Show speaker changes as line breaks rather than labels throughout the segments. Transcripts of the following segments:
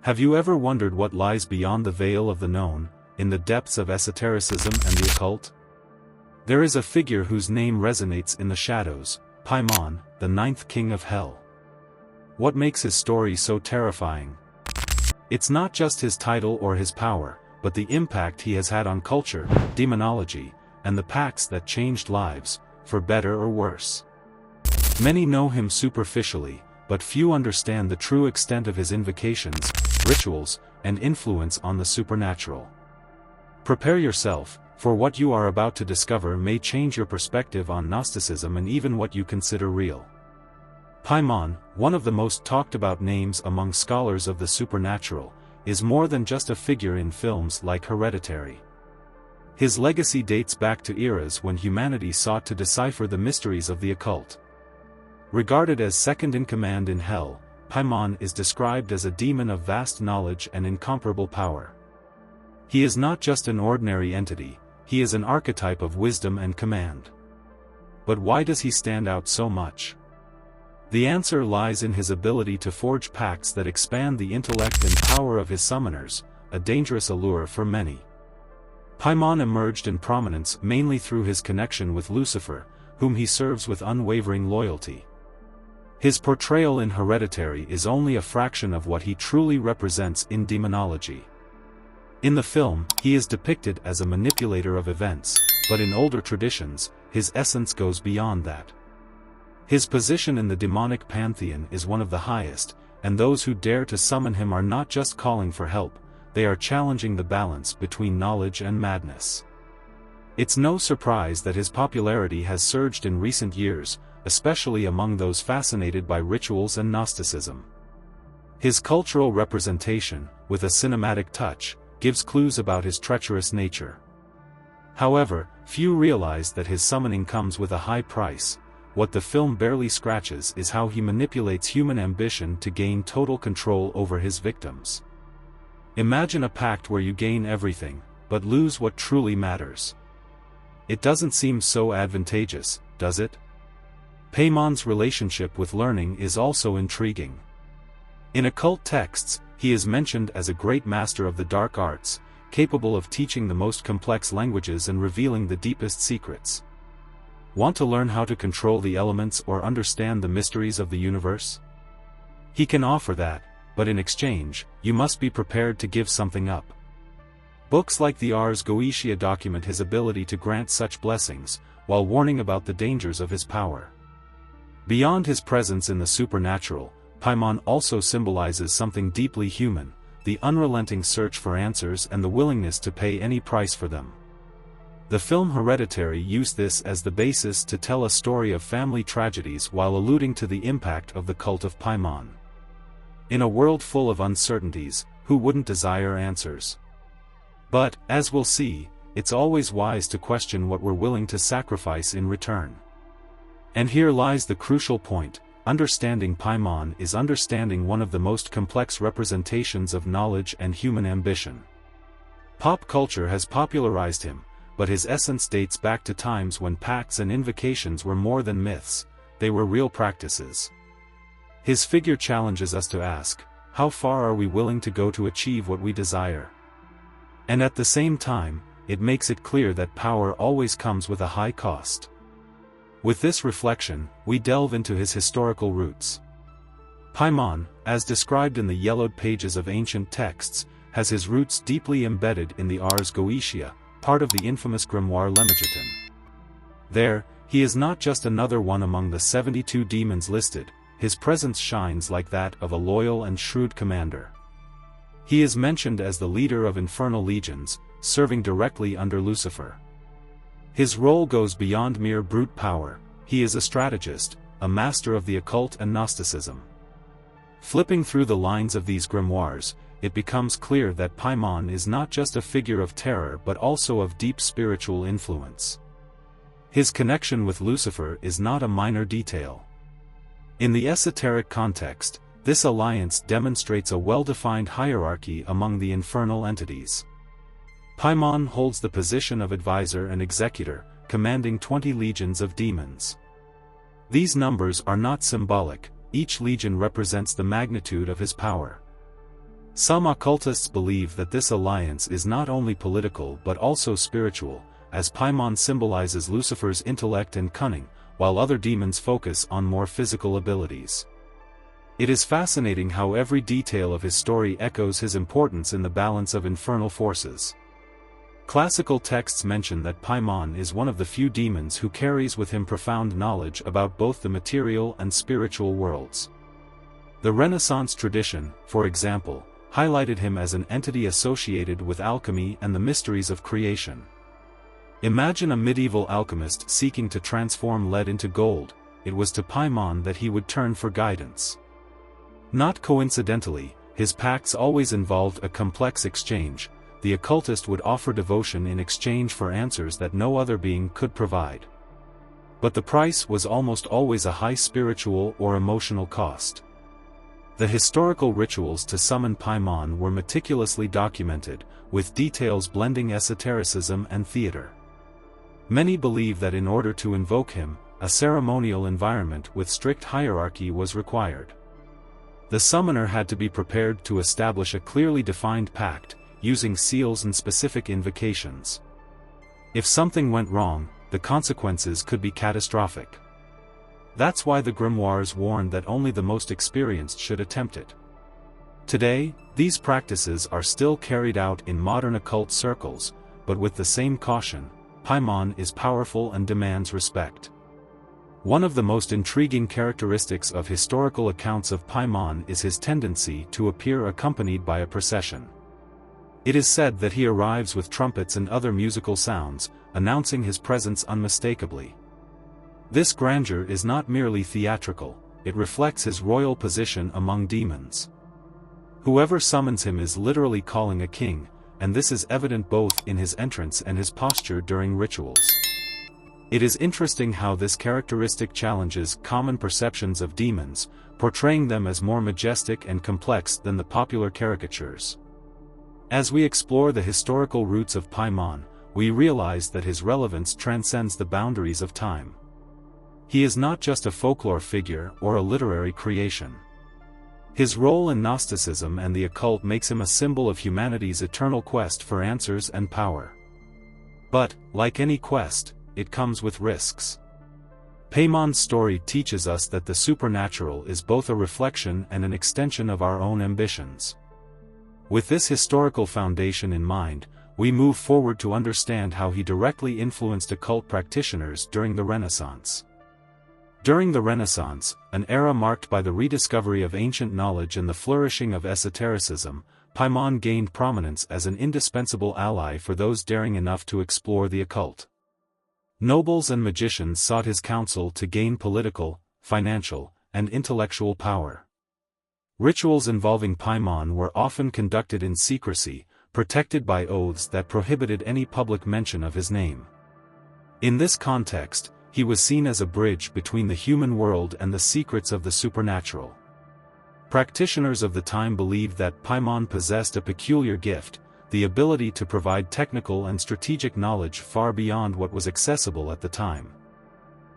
Have you ever wondered what lies beyond the veil of the known, in the depths of esotericism and the occult? There is a figure whose name resonates in the shadows, PAIMON, the ninth king of hell. What makes his story so terrifying? It's not just his title or his power, but the impact he has had on culture, demonology, and the pacts that changed lives, for better or worse. Many know him superficially, but few understand the true extent of his invocations, rituals, and influence on the supernatural. Prepare yourself, for what you are about to discover may change your perspective on Gnosticism and even what you consider real. PAIMON, one of the most talked about names among scholars of the supernatural, is more than just a figure in films like Hereditary. His legacy dates back to eras when humanity sought to decipher the mysteries of the occult. Regarded as second in command in hell, PAIMON is described as a demon of vast knowledge and incomparable power. He is not just an ordinary entity, he is an archetype of wisdom and command. But why does he stand out so much? The answer lies in his ability to forge pacts that expand the intellect and power of his summoners, a dangerous allure for many. PAIMON emerged in prominence mainly through his connection with Lucifer, whom he serves with unwavering loyalty. His portrayal in Hereditary is only a fraction of what he truly represents in demonology. In the film, he is depicted as a manipulator of events, but in older traditions, his essence goes beyond that. His position in the demonic pantheon is one of the highest, and those who dare to summon him are not just calling for help, they are challenging the balance between knowledge and madness. It's no surprise that his popularity has surged in recent years, especially among those fascinated by rituals and Gnosticism. His cultural representation, with a cinematic touch, gives clues about his treacherous nature. However, few realize that his summoning comes with a high price. What the film barely scratches is how he manipulates human ambition to gain total control over his victims. Imagine a pact where you gain everything, but lose what truly matters. It doesn't seem so advantageous, does it? PAIMON's relationship with learning is also intriguing. In occult texts, he is mentioned as a great master of the dark arts, capable of teaching the most complex languages and revealing the deepest secrets. Want to learn how to control the elements or understand the mysteries of the universe? He can offer that, but in exchange, you must be prepared to give something up. Books like the Ars Goetia document his ability to grant such blessings, while warning about the dangers of his power. Beyond his presence in the supernatural, PAIMON also symbolizes something deeply human, the unrelenting search for answers and the willingness to pay any price for them. The film Hereditary used this as the basis to tell a story of family tragedies while alluding to the impact of the cult of PAIMON. In a world full of uncertainties, who wouldn't desire answers? But, as we'll see, it's always wise to question what we're willing to sacrifice in return. And here lies the crucial point: understanding PAIMON is understanding one of the most complex representations of knowledge and human ambition. Pop culture has popularized him, but his essence dates back to times when pacts and invocations were more than myths, they were real practices. His figure challenges us to ask, how far are we willing to go to achieve what we desire? And at the same time, it makes it clear that power always comes with a high cost. With this reflection, we delve into his historical roots. PAIMON, as described in the yellowed pages of ancient texts, has his roots deeply embedded in the Ars Goetia, part of the infamous grimoire Lemegeton. There, he is not just another one among the 72 demons listed, his presence shines like that of a loyal and shrewd commander. He is mentioned as the leader of infernal legions, serving directly under Lucifer. His role goes beyond mere brute power, he is a strategist, a master of the occult and Gnosticism. Flipping through the lines of these grimoires, it becomes clear that PAIMON is not just a figure of terror but also of deep spiritual influence. His connection with Lucifer is not a minor detail. In the esoteric context, this alliance demonstrates a well-defined hierarchy among the infernal entities. PAIMON holds the position of advisor and executor, commanding 20 legions of demons. These numbers are not symbolic, each legion represents the magnitude of his power. Some occultists believe that this alliance is not only political but also spiritual, as PAIMON symbolizes Lucifer's intellect and cunning, while other demons focus on more physical abilities. It is fascinating how every detail of his story echoes his importance in the balance of infernal forces. Classical texts mention that PAIMON is one of the few demons who carries with him profound knowledge about both the material and spiritual worlds. The Renaissance tradition, for example, highlighted him as an entity associated with alchemy and the mysteries of creation. Imagine a medieval alchemist seeking to transform lead into gold. It was to PAIMON that he would turn for guidance. Not coincidentally, his pacts always involved a complex exchange. The occultist would offer devotion in exchange for answers that no other being could provide. But the price was almost always a high spiritual or emotional cost. The historical rituals to summon PAIMON were meticulously documented, with details blending esotericism and theater. Many believe that in order to invoke him, a ceremonial environment with strict hierarchy was required. The summoner had to be prepared to establish a clearly defined pact, using seals and specific invocations. If something went wrong, the consequences could be catastrophic. That's why the grimoires warned that only the most experienced should attempt it. Today, these practices are still carried out in modern occult circles, but with the same caution. PAIMON is powerful and demands respect. One of the most intriguing characteristics of historical accounts of PAIMON is his tendency to appear accompanied by a procession. It is said that he arrives with trumpets and other musical sounds, announcing his presence unmistakably. This grandeur is not merely theatrical, it reflects his royal position among demons. Whoever summons him is literally calling a king, and this is evident both in his entrance and his posture during rituals. It is interesting how this characteristic challenges common perceptions of demons, portraying them as more majestic and complex than the popular caricatures. As we explore the historical roots of PAIMON, we realize that his relevance transcends the boundaries of time. He is not just a folklore figure or a literary creation. His role in Gnosticism and the occult makes him a symbol of humanity's eternal quest for answers and power. But, like any quest, it comes with risks. PAIMON's story teaches us that the supernatural is both a reflection and an extension of our own ambitions. With this historical foundation in mind, we move forward to understand how he directly influenced occult practitioners during the Renaissance. During the Renaissance, an era marked by the rediscovery of ancient knowledge and the flourishing of esotericism, PAIMON gained prominence as an indispensable ally for those daring enough to explore the occult. Nobles and magicians sought his counsel to gain political, financial, and intellectual power. Rituals involving PAIMON were often conducted in secrecy, protected by oaths that prohibited any public mention of his name. In this context, he was seen as a bridge between the human world and the secrets of the supernatural. Practitioners of the time believed that PAIMON possessed a peculiar gift, the ability to provide technical and strategic knowledge far beyond what was accessible at the time.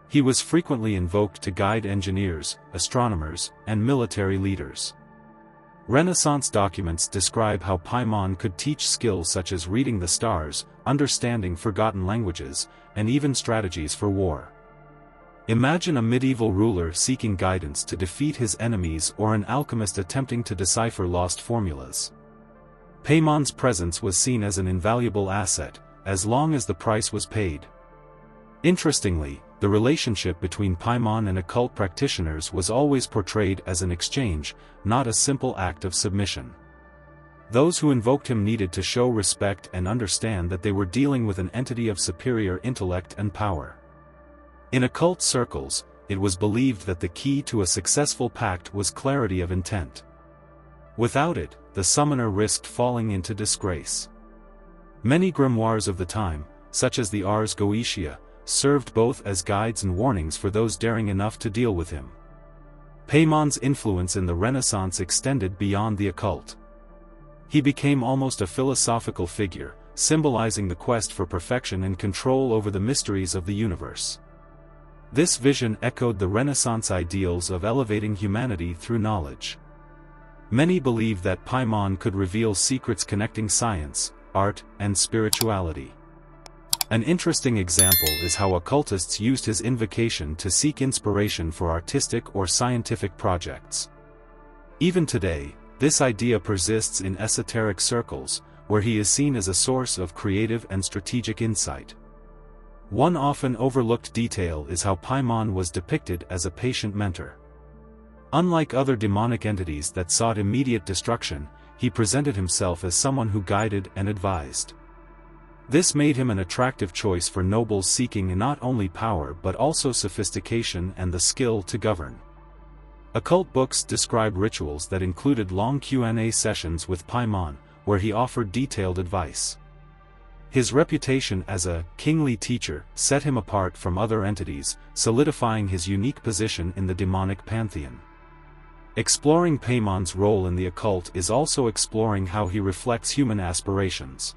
He was frequently invoked to guide engineers, astronomers, and military leaders. Renaissance documents describe how PAIMON could teach skills such as reading the stars, understanding forgotten languages, and even strategies for war. Imagine a medieval ruler seeking guidance to defeat his enemies or an alchemist attempting to decipher lost formulas. PAIMON's presence was seen as an invaluable asset, as long as the price was paid. Interestingly, the relationship between PAIMON and occult practitioners was always portrayed as an exchange, not a simple act of submission. Those who invoked him needed to show respect and understand that they were dealing with an entity of superior intellect and power. In occult circles, it was believed that the key to a successful pact was clarity of intent. Without it, the summoner risked falling into disgrace. Many grimoires of the time, such as the Ars Goetia, served both as guides and warnings for those daring enough to deal with him. PAIMON's influence in the Renaissance extended beyond the occult. He became almost a philosophical figure, symbolizing the quest for perfection and control over the mysteries of the universe. This vision echoed the Renaissance ideals of elevating humanity through knowledge. Many believe that PAIMON could reveal secrets connecting science, art, and spirituality. An interesting example is how occultists used his invocation to seek inspiration for artistic or scientific projects. Even today, this idea persists in esoteric circles, where he is seen as a source of creative and strategic insight. One often overlooked detail is how PAIMON was depicted as a patient mentor. Unlike other demonic entities that sought immediate destruction, he presented himself as someone who guided and advised. This made him an attractive choice for nobles seeking not only power but also sophistication and the skill to govern. Occult books describe rituals that included long Q&A sessions with PAIMON, where he offered detailed advice. His reputation as a kingly teacher set him apart from other entities, solidifying his unique position in the demonic pantheon. Exploring PAIMON's role in the occult is also exploring how he reflects human aspirations.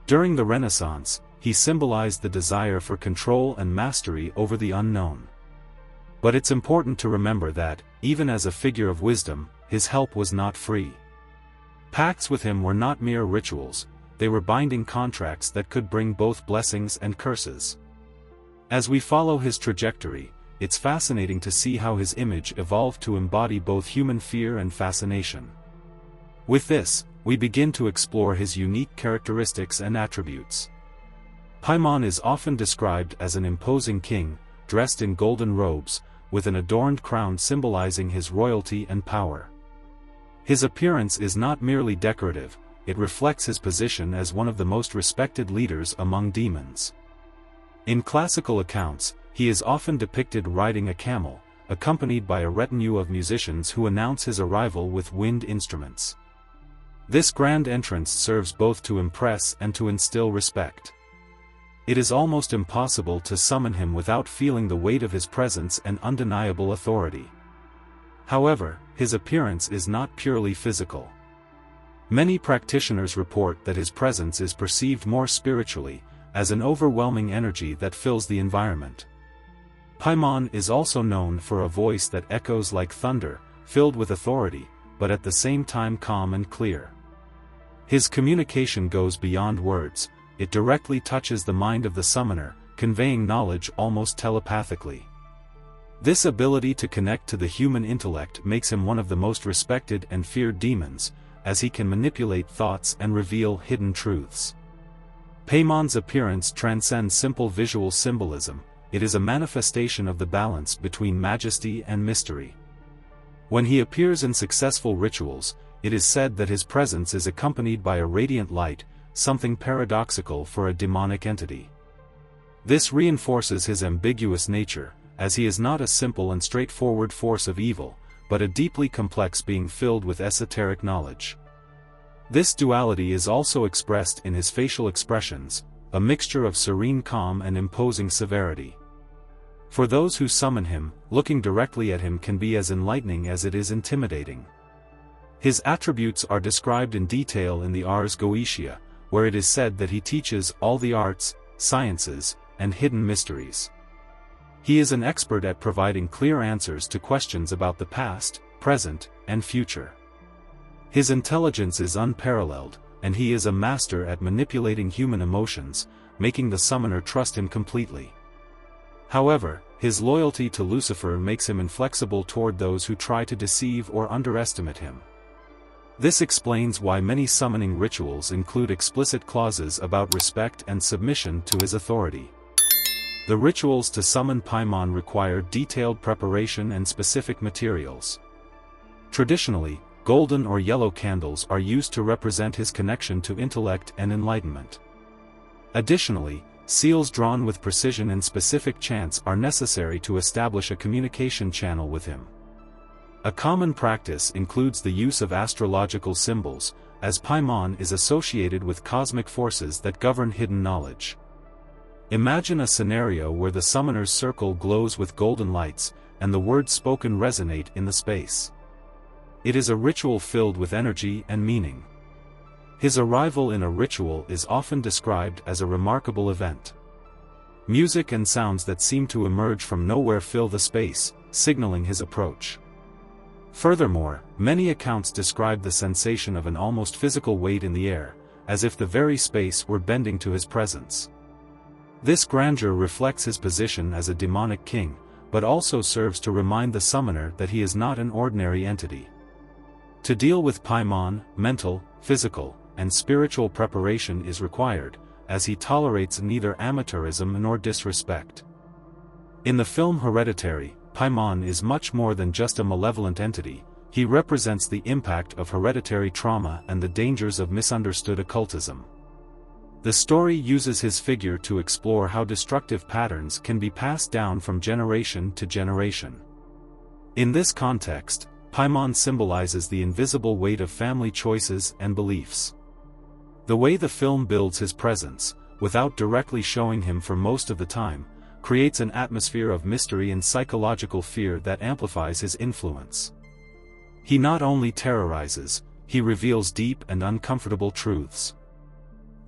During the Renaissance, he symbolized the desire for control and mastery over the unknown. But it's important to remember that, even as a figure of wisdom, his help was not free. Pacts with him were not mere rituals, they were binding contracts that could bring both blessings and curses. As we follow his trajectory, it's fascinating to see how his image evolved to embody both human fear and fascination. With this, we begin to explore his unique characteristics and attributes. PAIMON is often described as an imposing king, dressed in golden robes, with an adorned crown symbolizing his royalty and power. His appearance is not merely decorative, it reflects his position as one of the most respected leaders among demons. In classical accounts, he is often depicted riding a camel, accompanied by a retinue of musicians who announce his arrival with wind instruments. This grand entrance serves both to impress and to instill respect. It is almost impossible to summon him without feeling the weight of his presence and undeniable authority. However, his appearance is not purely physical. Many practitioners report that his presence is perceived more spiritually, as an overwhelming energy that fills the environment. PAIMON is also known for a voice that echoes like thunder, filled with authority, but at the same time calm and clear. His communication goes beyond words, it directly touches the mind of the summoner, conveying knowledge almost telepathically. This ability to connect to the human intellect makes him one of the most respected and feared demons, as he can manipulate thoughts and reveal hidden truths. PAIMON's appearance transcends simple visual symbolism, it is a manifestation of the balance between majesty and mystery. When he appears in successful rituals, it is said that his presence is accompanied by a radiant light, something paradoxical for a demonic entity. This reinforces his ambiguous nature, as he is not a simple and straightforward force of evil, but a deeply complex being filled with esoteric knowledge. This duality is also expressed in his facial expressions, a mixture of serene calm and imposing severity. For those who summon him, looking directly at him can be as enlightening as it is intimidating. His attributes are described in detail in the Ars Goetia, where it is said that he teaches all the arts, sciences, and hidden mysteries. He is an expert at providing clear answers to questions about the past, present, and future. His intelligence is unparalleled, and he is a master at manipulating human emotions, making the summoner trust him completely. However, his loyalty to Lucifer makes him inflexible toward those who try to deceive or underestimate him. This explains why many summoning rituals include explicit clauses about respect and submission to his authority. The rituals to summon PAIMON require detailed preparation and specific materials. Traditionally, golden or yellow candles are used to represent his connection to intellect and enlightenment. Additionally, seals drawn with precision and specific chants are necessary to establish a communication channel with him. A common practice includes the use of astrological symbols, as PAIMON is associated with cosmic forces that govern hidden knowledge. Imagine a scenario where the summoner's circle glows with golden lights, and the words spoken resonate in the space. It is a ritual filled with energy and meaning. His arrival in a ritual is often described as a remarkable event. Music and sounds that seem to emerge from nowhere fill the space, signaling his approach. Furthermore, many accounts describe the sensation of an almost physical weight in the air, as if the very space were bending to his presence. This grandeur reflects his position as a demonic king, but also serves to remind the summoner that he is not an ordinary entity. To deal with PAIMON, mental, physical, and spiritual preparation is required, as he tolerates neither amateurism nor disrespect. In the film Hereditary, PAIMON is much more than just a malevolent entity. He represents the impact of hereditary trauma and the dangers of misunderstood occultism. The story uses his figure to explore how destructive patterns can be passed down from generation to generation. In this context, PAIMON symbolizes the invisible weight of family choices and beliefs. The way the film builds his presence, without directly showing him for most of the time, creates an atmosphere of mystery and psychological fear that amplifies his influence. He not only terrorizes, he reveals deep and uncomfortable truths.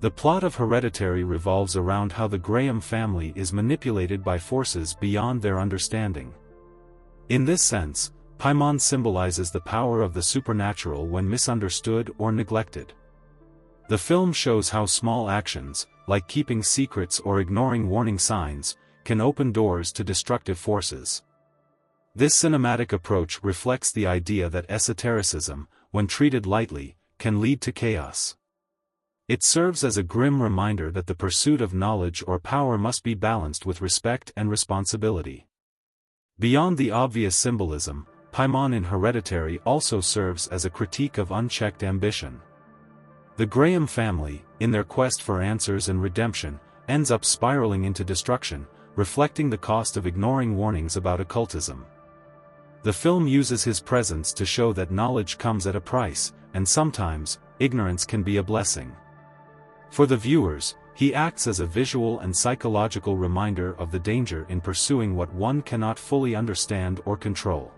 The plot of Hereditary revolves around how the Graham family is manipulated by forces beyond their understanding. In this sense, PAIMON symbolizes the power of the supernatural when misunderstood or neglected. The film shows how small actions, like keeping secrets or ignoring warning signs, can open doors to destructive forces. This cinematic approach reflects the idea that esotericism, when treated lightly, can lead to chaos. It serves as a grim reminder that the pursuit of knowledge or power must be balanced with respect and responsibility. Beyond the obvious symbolism, PAIMON in Hereditary also serves as a critique of unchecked ambition. The Graham family, in their quest for answers and redemption, ends up spiraling into destruction, reflecting the cost of ignoring warnings about occultism. The film uses his presence to show that knowledge comes at a price, and sometimes, ignorance can be a blessing. For the viewers, he acts as a visual and psychological reminder of the danger in pursuing what one cannot fully understand or control.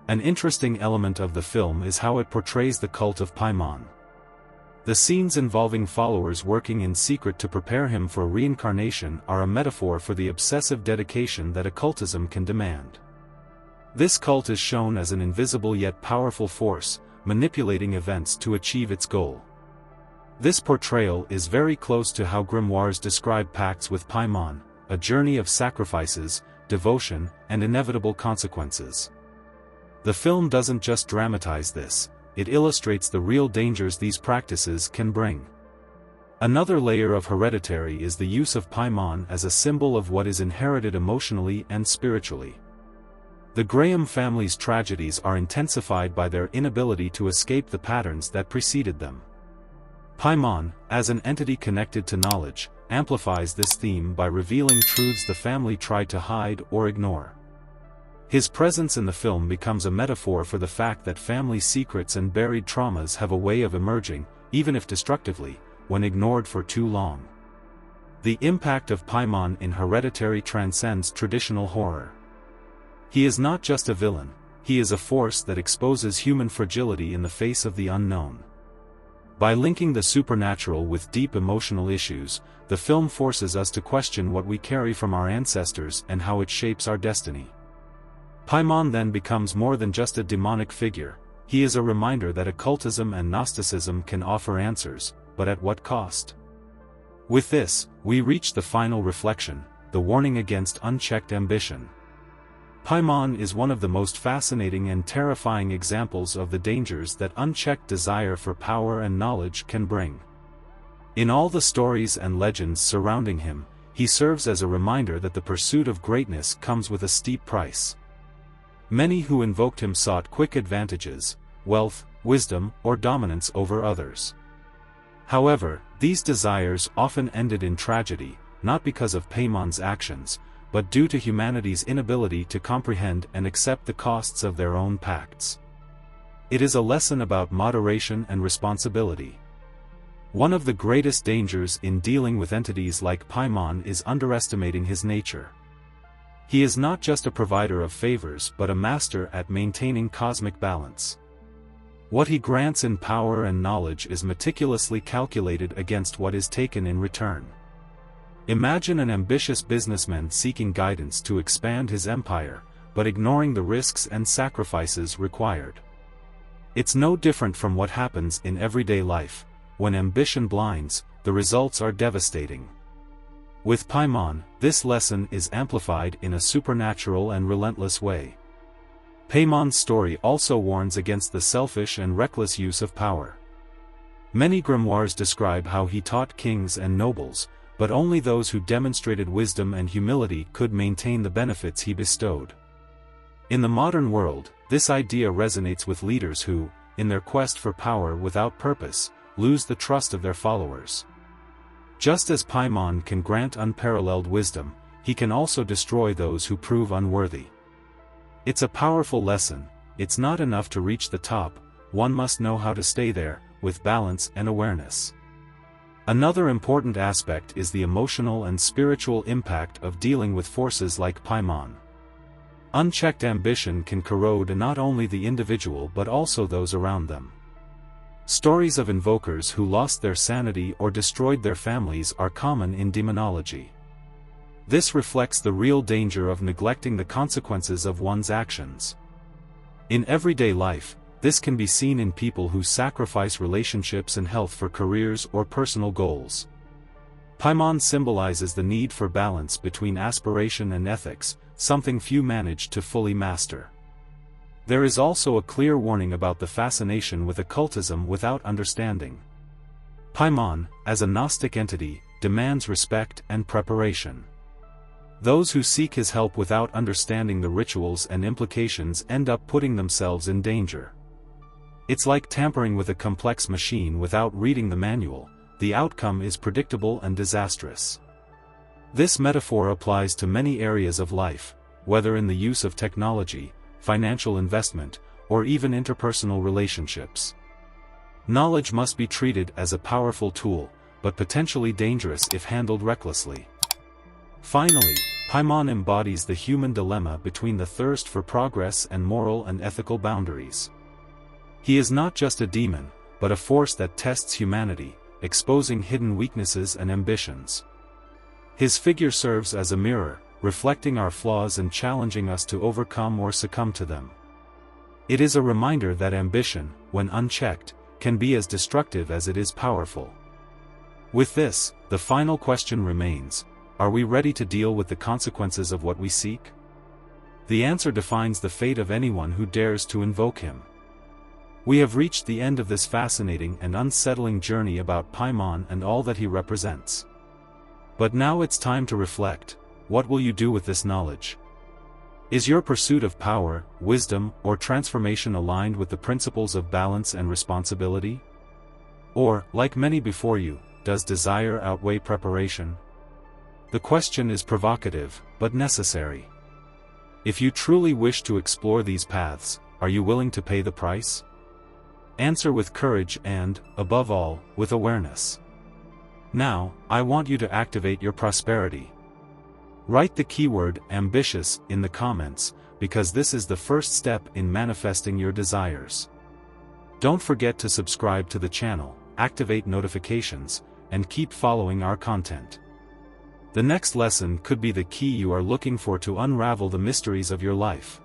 An interesting element of the film is how it portrays the cult of PAIMON. The scenes involving followers working in secret to prepare him for reincarnation are a metaphor for the obsessive dedication that occultism can demand. This cult is shown as an invisible yet powerful force, manipulating events to achieve its goal. This portrayal is very close to how grimoires describe pacts with PAIMON, a journey of sacrifices, devotion, and inevitable consequences. The film doesn't just dramatize this, it illustrates the real dangers these practices can bring. Another layer of Hereditary is the use of PAIMON as a symbol of what is inherited emotionally and spiritually. The Graham family's tragedies are intensified by their inability to escape the patterns that preceded them. PAIMON, as an entity connected to knowledge, amplifies this theme by revealing truths the family tried to hide or ignore. His presence in the film becomes a metaphor for the fact that family secrets and buried traumas have a way of emerging, even if destructively, when ignored for too long. The impact of PAIMON in Hereditary transcends traditional horror. He is not just a villain, he is a force that exposes human fragility in the face of the unknown. By linking the supernatural with deep emotional issues, the film forces us to question what we carry from our ancestors and how it shapes our destiny. PAIMON then becomes more than just a demonic figure, he is a reminder that occultism and Gnosticism can offer answers, but at what cost? With this, we reach the final reflection, the warning against unchecked ambition. PAIMON is one of the most fascinating and terrifying examples of the dangers that unchecked desire for power and knowledge can bring. In all the stories and legends surrounding him, he serves as a reminder that the pursuit of greatness comes with a steep price. Many who invoked him sought quick advantages, wealth, wisdom, or dominance over others. However, these desires often ended in tragedy, not because of PAIMON's actions, but due to humanity's inability to comprehend and accept the costs of their own pacts. It is a lesson about moderation and responsibility. One of the greatest dangers in dealing with entities like PAIMON is underestimating his nature. He is not just a provider of favors but a master at maintaining cosmic balance. What he grants in power and knowledge is meticulously calculated against what is taken in return. Imagine an ambitious businessman seeking guidance to expand his empire, but ignoring the risks and sacrifices required. It's no different from what happens in everyday life. When ambition blinds, the results are devastating. With PAIMON, this lesson is amplified in a supernatural and relentless way. PAIMON's story also warns against the selfish and reckless use of power. Many grimoires describe how he taught kings and nobles, but only those who demonstrated wisdom and humility could maintain the benefits he bestowed. In the modern world, this idea resonates with leaders who, in their quest for power without purpose, lose the trust of their followers. Just as PAIMON can grant unparalleled wisdom, he can also destroy those who prove unworthy. It's a powerful lesson. It's not enough to reach the top, one must know how to stay there, with balance and awareness. Another important aspect is the emotional and spiritual impact of dealing with forces like PAIMON. Unchecked ambition can corrode not only the individual but also those around them. Stories of invokers who lost their sanity or destroyed their families are common in demonology. This reflects the real danger of neglecting the consequences of one's actions. In everyday life, this can be seen in people who sacrifice relationships and health for careers or personal goals. PAIMON symbolizes the need for balance between aspiration and ethics, something few manage to fully master. There is also a clear warning about the fascination with occultism without understanding. PAIMON, as a Gnostic entity, demands respect and preparation. Those who seek his help without understanding the rituals and implications end up putting themselves in danger. It's like tampering with a complex machine without reading the manual. The outcome is predictable and disastrous. This metaphor applies to many areas of life, whether in the use of technology, financial investment, or even interpersonal relationships. Knowledge must be treated as a powerful tool, but potentially dangerous if handled recklessly. Finally, PAIMON embodies the human dilemma between the thirst for progress and moral and ethical boundaries. He is not just a demon, but a force that tests humanity, exposing hidden weaknesses and ambitions. His figure serves as a mirror, reflecting our flaws and challenging us to overcome or succumb to them. It is a reminder that ambition, when unchecked, can be as destructive as it is powerful. With this, the final question remains: are we ready to deal with the consequences of what we seek? The answer defines the fate of anyone who dares to invoke him. We have reached the end of this fascinating and unsettling journey about PAIMON and all that he represents. But now it's time to reflect. What will you do with this knowledge? Is your pursuit of power, wisdom, or transformation aligned with the principles of balance and responsibility? Or, like many before you, does desire outweigh preparation? The question is provocative, but necessary. If you truly wish to explore these paths, are you willing to pay the price? Answer with courage and, above all, with awareness. Now, I want you to activate your prosperity. Write the keyword ambitious in the comments, because this is the first step in manifesting your desires. Don't forget to subscribe to the channel, activate notifications, and keep following our content. The next lesson could be the key you are looking for to unravel the mysteries of your life.